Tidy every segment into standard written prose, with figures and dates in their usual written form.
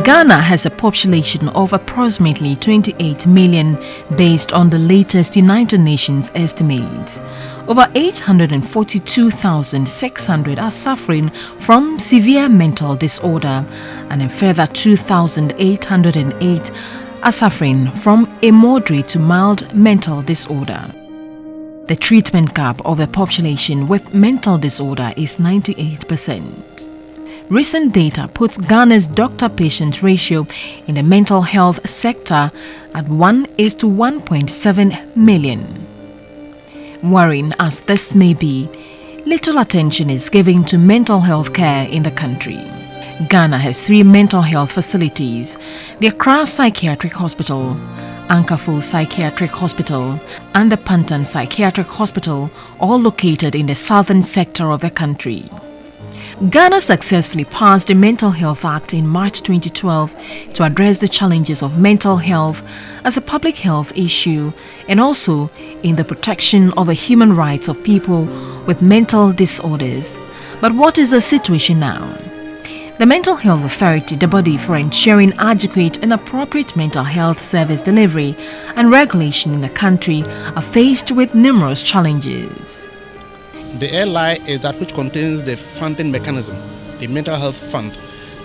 Ghana has a population of approximately 28 million based on the latest United Nations estimates. Over 842,600 are suffering from severe mental disorder, and a further 2,808 are suffering from a moderate to mild mental disorder. The treatment gap of the population with mental disorder is 98%. Recent data puts Ghana's doctor-patient ratio in the mental health sector at 1:1.7 million. Worrying as this may be, little attention is given to mental health care in the country. Ghana has 3 mental health facilities: the Accra Psychiatric Hospital, Ankafo Psychiatric Hospital, and the Pantan Psychiatric Hospital, all located in the southern sector of the country. Ghana successfully passed the Mental Health Act in March 2012 to address the challenges of mental health as a public health issue and also in the protection of the human rights of people with mental disorders. But what is the situation now? The Mental Health Authority, the body for ensuring adequate and appropriate mental health service delivery and regulation in the country, are faced with numerous challenges. The LI is that which contains the funding mechanism, the mental health fund,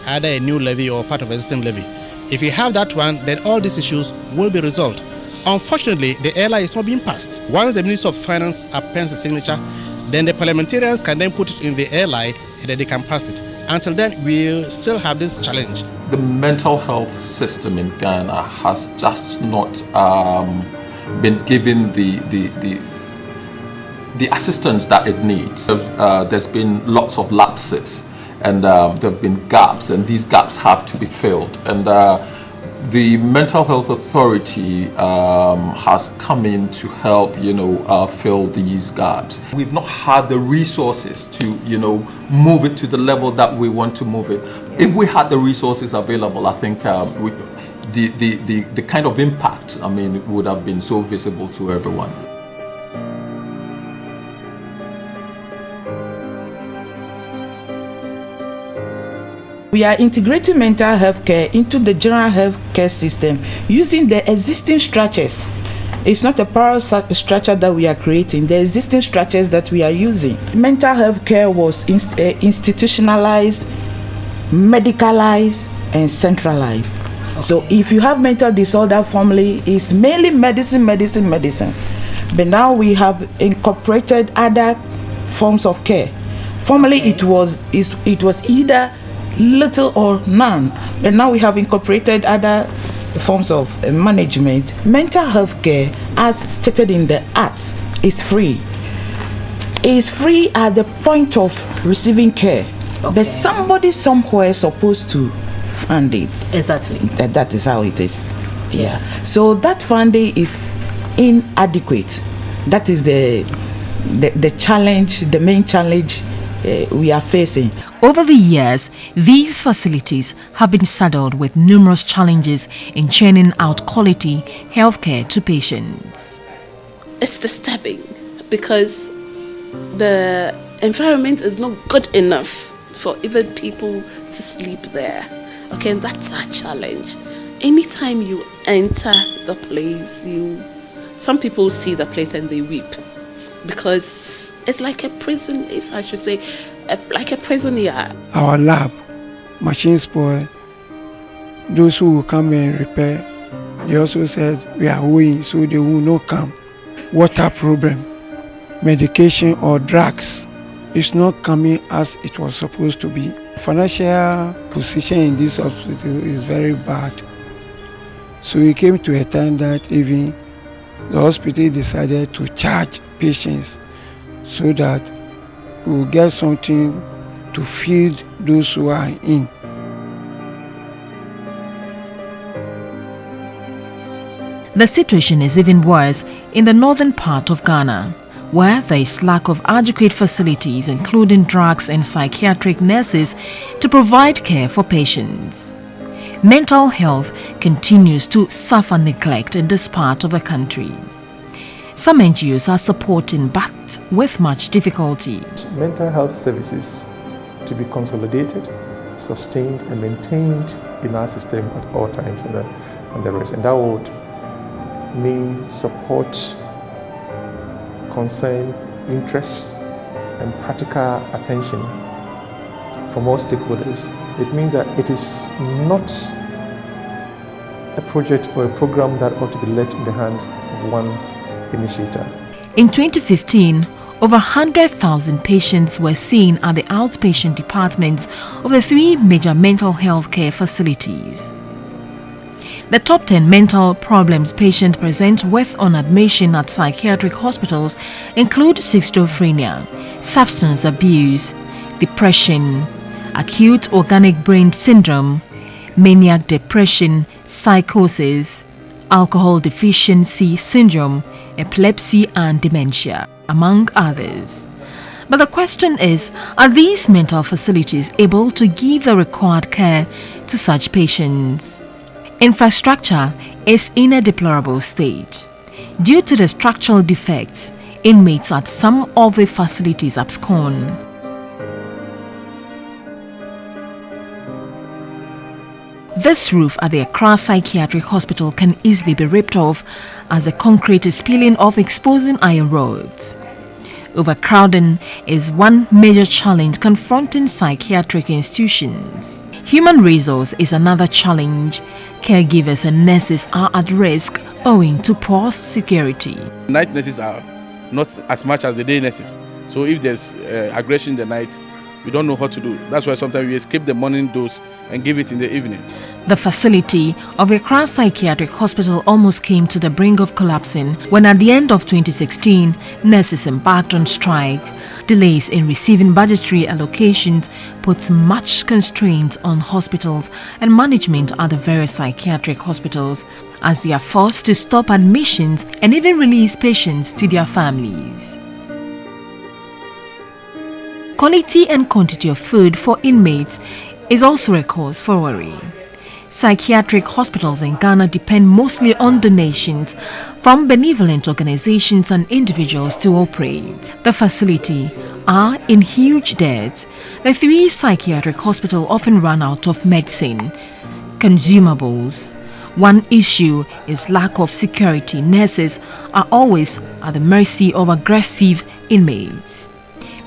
either a new levy or part of existing levy. If you have that one, then all these issues will be resolved. Unfortunately, the LI is not being passed. Once the Minister of Finance appends the signature, then the parliamentarians can then put it in the LI and then they can pass it. Until then, we still have this challenge. The mental health system in Ghana has just not been given the assistance that it needs. There's been lots of lapses and there have been gaps, and these gaps have to be filled. And the Mental Health Authority has come in to help, fill these gaps. We've not had the resources to, move it to the level that we want to move it. If we had the resources available, I think the kind of impact, it would have been so visible to everyone. We are integrating mental health care into the general health care system using the existing structures. It's not a parallel structure that we are creating, the existing structures that we are using. Mental health care was institutionalized, medicalized, and centralized. Okay. So if you have mental disorder family, it's mainly medicine. But now we have incorporated other forms of care. Formerly it was either little or none, but now we have incorporated other forms of management. Mental health care, as stated in the Act, is free. It's free at the point of receiving care, okay. But somebody somewhere is supposed to fund it. Exactly. That is how it is. Yes. So that funding is inadequate. That is the challenge, the main challenge we are facing. Over the years, these facilities have been saddled with numerous challenges in churning out quality healthcare to patients. It's disturbing because the environment is not good enough for even people to sleep there. Okay, and that's our challenge. Anytime you enter the place, some people see the place and they weep because it's like a prison, if I should say, like a prison yard. Our lab, machine spoil. Those who will come and repair, they also said we are owing, so they will not come. Water problem, medication or drugs is not coming as it was supposed to be. Financial position in this hospital is very bad. So we came to a time that even the hospital decided to charge patients so that we will get something to feed those who are in. The situation is even worse in the northern part of Ghana, where there is lack of adequate facilities, including drugs and psychiatric nurses, to provide care for patients. Mental health continues to suffer neglect in this part of the country. Some NGOs are supporting, but with much difficulty. Mental health services to be consolidated sustained and maintained in our system at all times and the rest. And that would mean support, concern, interest, and practical attention from all stakeholders. It means that it is not a project or a program that ought to be left in the hands of one initiator. In 2015, over 100,000 patients were seen at the outpatient departments of the 3 major mental health care facilities. The top 10 mental problems patients present with on admission at psychiatric hospitals include schizophrenia, substance abuse, depression, acute organic brain syndrome, maniac depression, psychosis, alcohol deficiency syndrome, epilepsy and dementia, among others. But the question is, are these mental facilities able to give the required care to such patients? Infrastructure is in a deplorable state. Due to the structural defects, inmates at some of the facilities abscond. This roof at the Accra Psychiatric Hospital can easily be ripped off as the concrete is peeling off, exposing iron rods. Overcrowding is one major challenge confronting psychiatric institutions. Human resource is another challenge. Caregivers and nurses are at risk owing to poor security. Night nurses are not as much as the day nurses. So if there's aggression in the night, we don't know what to do. That's why sometimes we escape the morning dose and give it in the evening. The facility of Accra Psychiatric Hospital almost came to the brink of collapsing when at the end of 2016, nurses embarked on strike. Delays in receiving budgetary allocations put much constraint on hospitals and management at the various psychiatric hospitals as they are forced to stop admissions and even release patients to their families. Quality and quantity of food for inmates is also a cause for worry. Psychiatric hospitals in Ghana depend mostly on donations from benevolent organizations and individuals to operate. The facility are in huge debt. The 3 psychiatric hospitals often run out of medicine, consumables. One issue is lack of security. Nurses are always at the mercy of aggressive inmates.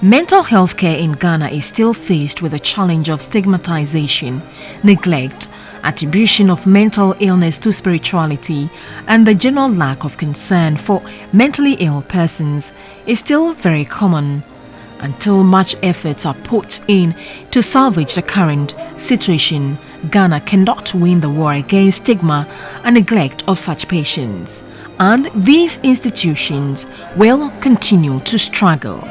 Mental health care in Ghana is still faced with the challenge of stigmatization, neglect, attribution of mental illness to spirituality, and the general lack of concern for mentally ill persons is still very common. Until much efforts are put in to salvage the current situation, Ghana cannot win the war against stigma and neglect of such patients, and these institutions will continue to struggle.